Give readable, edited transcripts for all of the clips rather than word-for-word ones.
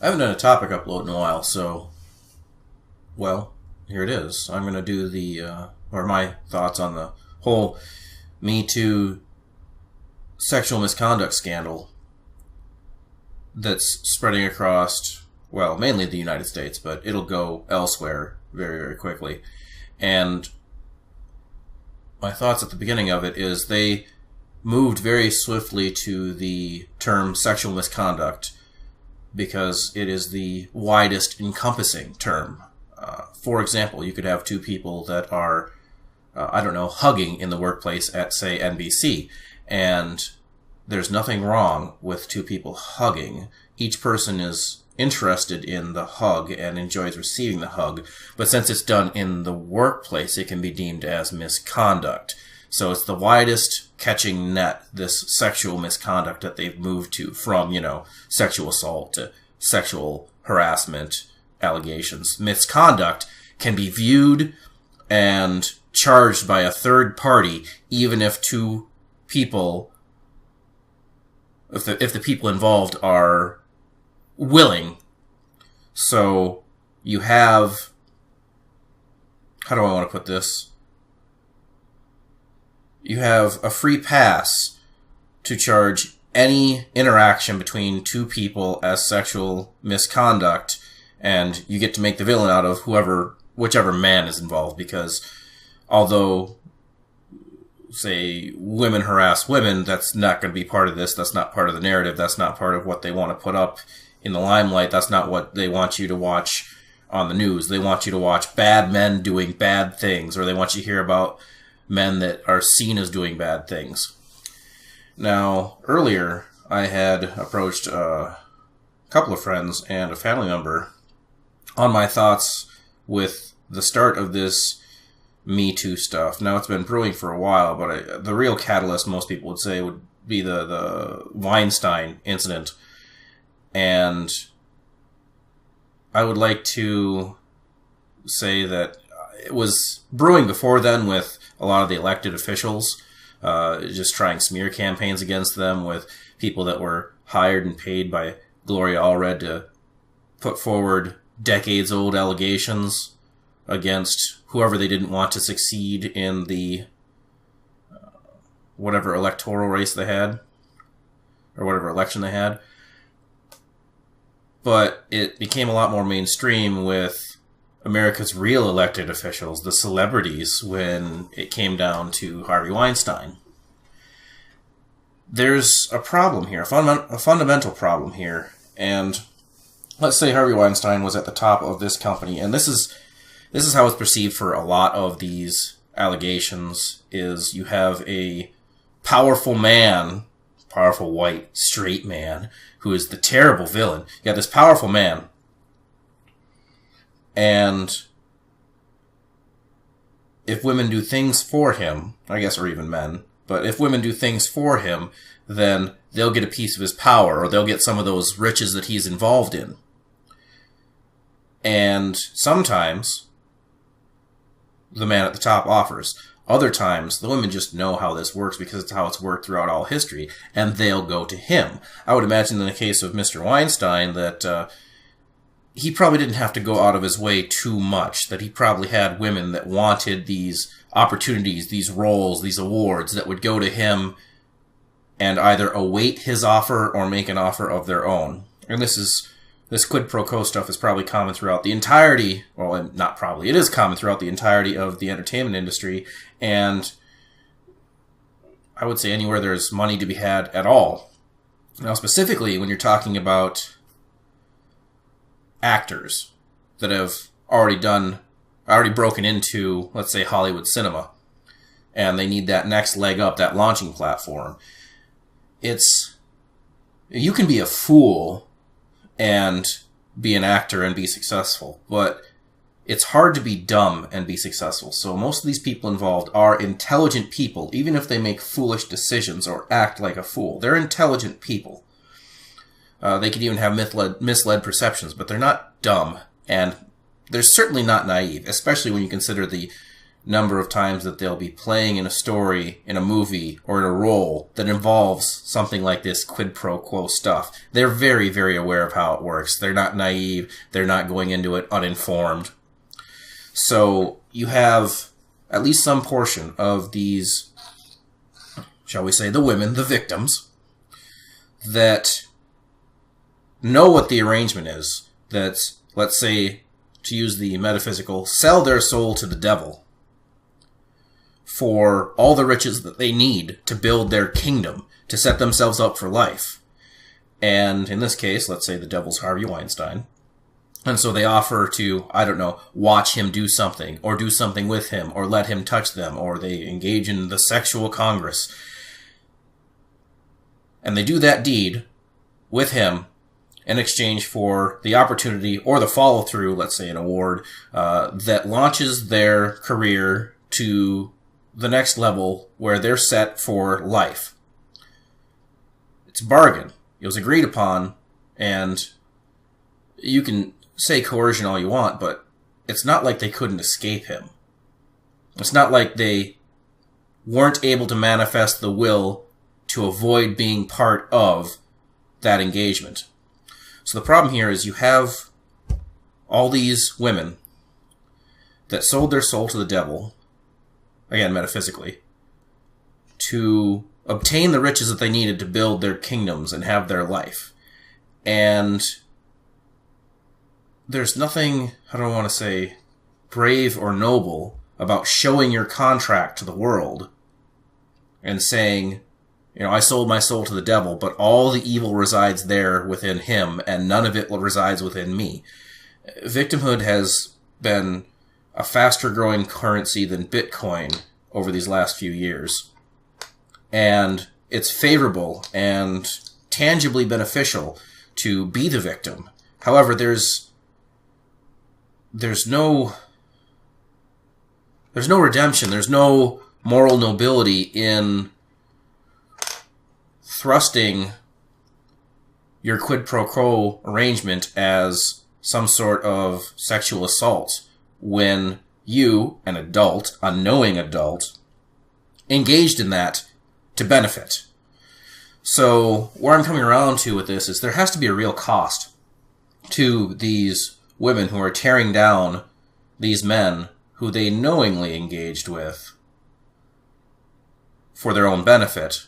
I haven't done a topic upload in a while, so, well, here it is. I'm going to do my thoughts on the whole Me Too sexual misconduct scandal that's spreading across, well, mainly the United States, but it'll go elsewhere very, very quickly. And my thoughts at the beginning of it is they moved very swiftly to the term sexual misconduct because it is the widest encompassing term. For example, you could have two people that are, hugging in the workplace at, say, NBC, and there's nothing wrong with two people hugging. Each person is interested in the hug and enjoys receiving the hug, but since it's done in the workplace, it can be deemed as misconduct. So it's the widest catching net, this sexual misconduct that they've moved to from, sexual assault to sexual harassment allegations. Misconduct can be viewed and charged by a third party, even if two people, if the people involved are willing. So you have, how do I want to put this? You have a free pass to charge any interaction between two people as sexual misconduct, and you get to make the villain out of whichever man is involved, because although, say, women harass women, that's not going to be part of this, that's not part of the narrative, that's not part of what they want to put up in the limelight, that's not what they want you to watch on the news. They want you to watch bad men doing bad things, or they want you to hear about men that are seen as doing bad things. Now, earlier, I had approached a couple of friends and a family member on my thoughts with the start of this Me Too stuff. Now, it's been brewing for a while, but the real catalyst, most people would say, would be the Weinstein incident. And I would like to say that it was brewing before then with a lot of the elected officials, just trying smear campaigns against them with people that were hired and paid by Gloria Allred to put forward decades-old allegations against whoever they didn't want to succeed in the whatever electoral race they had, or whatever election they had. But it became a lot more mainstream with America's real elected officials, the celebrities, when it came down to Harvey Weinstein. There's a problem here, a fundamental problem here, and let's say Harvey Weinstein was at the top of this company, and this is how it's perceived for a lot of these allegations, is you have a powerful man, powerful white, straight man, who is the terrible villain. You got this powerful man, and if women do things for him, I guess, or even men, but if women do things for him, then they'll get a piece of his power, or they'll get some of those riches that he's involved in. And sometimes the man at the top offers. Other times, the women just know how this works because it's how it's worked throughout all history, and they'll go to him. I would imagine in the case of Mr. Weinstein that he probably didn't have to go out of his way too much, that he probably had women that wanted these opportunities, these roles, these awards that would go to him and either await his offer or make an offer of their own. And this quid pro quo stuff is probably common throughout the entirety, well, not probably, it is common throughout the entirety of the entertainment industry, and I would say anywhere there's money to be had at all. Now, specifically, when you're talking about actors that have already broken into, let's say, Hollywood cinema, and they need that next leg up, that launching platform. You can be a fool and be an actor and be successful, but it's hard to be dumb and be successful. So most of these people involved are intelligent people, even if they make foolish decisions or act like a fool. They're intelligent people. They could even have misled perceptions, but they're not dumb, and they're certainly not naive, especially when you consider the number of times that they'll be playing in a story, in a movie, or in a role that involves something like this quid pro quo stuff. They're very, very aware of how it works. They're not naive. They're not going into it uninformed. So you have at least some portion of these, shall we say, the women, the victims, that know what the arrangement is. That, let's say, to use the metaphysical, sell their soul to the devil for all the riches that they need to build their kingdom, to set themselves up for life. And in this case, let's say the devil's Harvey Weinstein. And so they offer to, I don't know, watch him do something, or do something with him, or let him touch them, or they engage in the sexual congress. And they do that deed with him in exchange for the opportunity or the follow-through, let's say an award, that launches their career to the next level where they're set for life. It's a bargain. It was agreed upon, and you can say coercion all you want, but it's not like they couldn't escape him. It's not like they weren't able to manifest the will to avoid being part of that engagement. So the problem here is you have all these women that sold their soul to the devil, again, metaphysically, to obtain the riches that they needed to build their kingdoms and have their life. And there's nothing, I don't want to say, brave or noble about showing your contract to the world and saying, you know, I sold my soul to the devil, but all the evil resides there within him, and none of it resides within me. Victimhood has been a faster growing currency than Bitcoin over these last few years. And it's favorable and tangibly beneficial to be the victim. However, there's no redemption. There's no moral nobility in thrusting your quid pro quo arrangement as some sort of sexual assault when you, an adult, a knowing adult, engaged in that to benefit. So where I'm coming around to with this is there has to be a real cost to these women who are tearing down these men who they knowingly engaged with for their own benefit.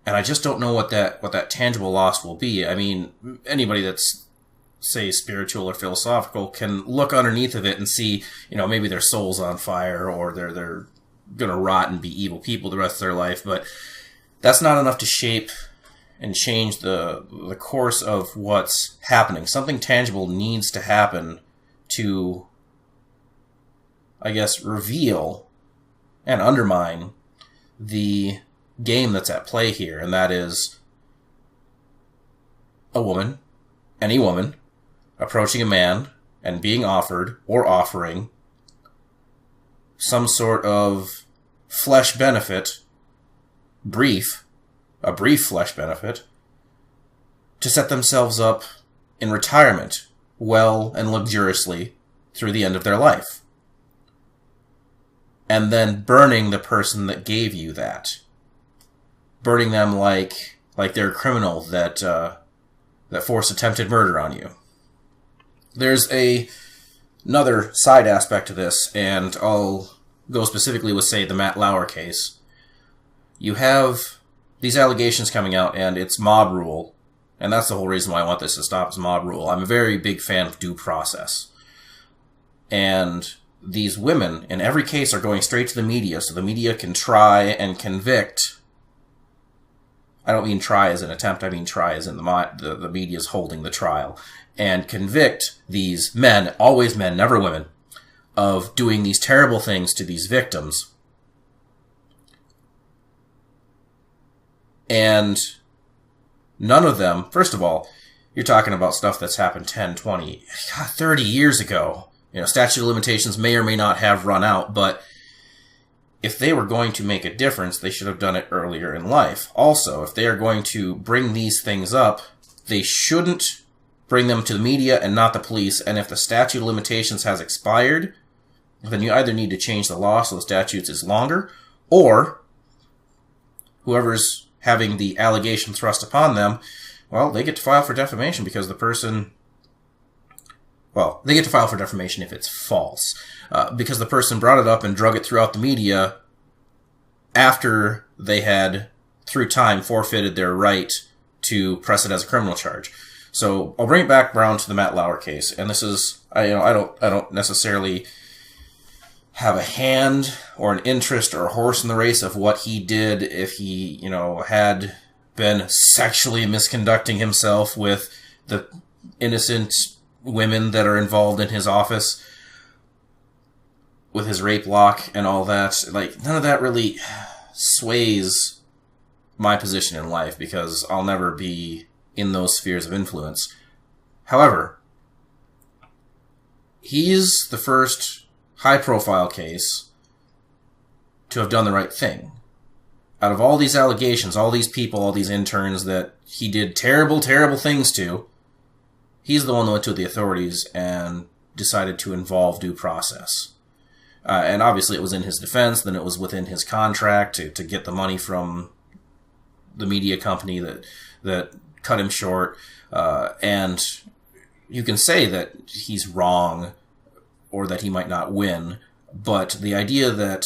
And I just don't know what that tangible loss will be. I mean, anybody that's, say, spiritual or philosophical can look underneath of it and see, you know, maybe their soul's on fire or they're gonna rot and be evil people the rest of their life, but that's not enough to shape and change the course of what's happening. Something tangible needs to happen to, I guess, reveal and undermine the game that's at play here, and that is a woman, any woman, approaching a man and being offered or offering some sort of flesh benefit, a brief flesh benefit, to set themselves up in retirement well and luxuriously through the end of their life. And then burning the person that gave you that. Burning them like they're a criminal that forced attempted murder on you. There's another side aspect to this, and I'll go specifically with, say, the Matt Lauer case. You have these allegations coming out, and it's mob rule, and that's the whole reason why I want this to stop, is mob rule. I'm a very big fan of due process. And these women, in every case, are going straight to the media, so the media can try and convict. I don't mean try as an attempt, I mean try as in the media's holding the trial. And convict these men, always men, never women, of doing these terrible things to these victims. And none of them, first of all, you're talking about stuff that's happened 10, 20, 30 years ago. You know, statute of limitations may or may not have run out, but if they were going to make a difference, they should have done it earlier in life. Also, if they are going to bring these things up, they shouldn't bring them to the media and not the police. And if the statute of limitations has expired, then you either need to change the law so the statute is longer, or whoever's having the allegation thrust upon them, well, they get to file for defamation because the person... Well, they get to file for defamation if it's false, because the person brought it up and drug it throughout the media after they had, through time, forfeited their right to press it as a criminal charge. So I'll bring it back around to the Matt Lauer case, and this is, I don't necessarily have a hand or an interest or a horse in the race of what he did if he, had been sexually misconducting himself with the innocent women that are involved in his office with his rape lock and all that. Like, none of that really sways my position in life because I'll never be in those spheres of influence. However, he's the first high-profile case to have done the right thing. Out of all these allegations, all these people, all these interns that he did terrible, terrible things to, he's the one that went to the authorities and decided to involve due process. And obviously it was in his defense, then it was within his contract to get the money from the media company that cut him short. And you can say that he's wrong or that he might not win, but the idea that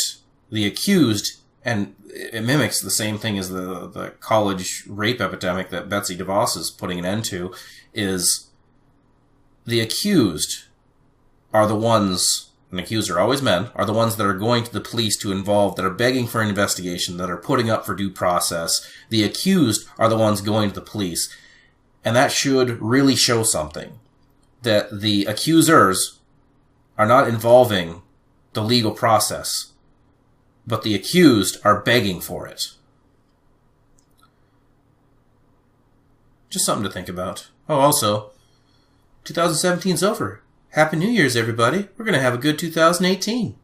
the accused, and it mimics the same thing as the college rape epidemic that Betsy DeVos is putting an end to, is the accused are the ones, and accused are always men, are the ones that are going to the police to involve, that are begging for an investigation, that are putting up for due process. The accused are the ones going to the police. And that should really show something. That the accusers are not involving the legal process, but the accused are begging for it. Just something to think about. Oh, also, 2017's over. Happy New Year's, everybody. We're going to have a good 2018.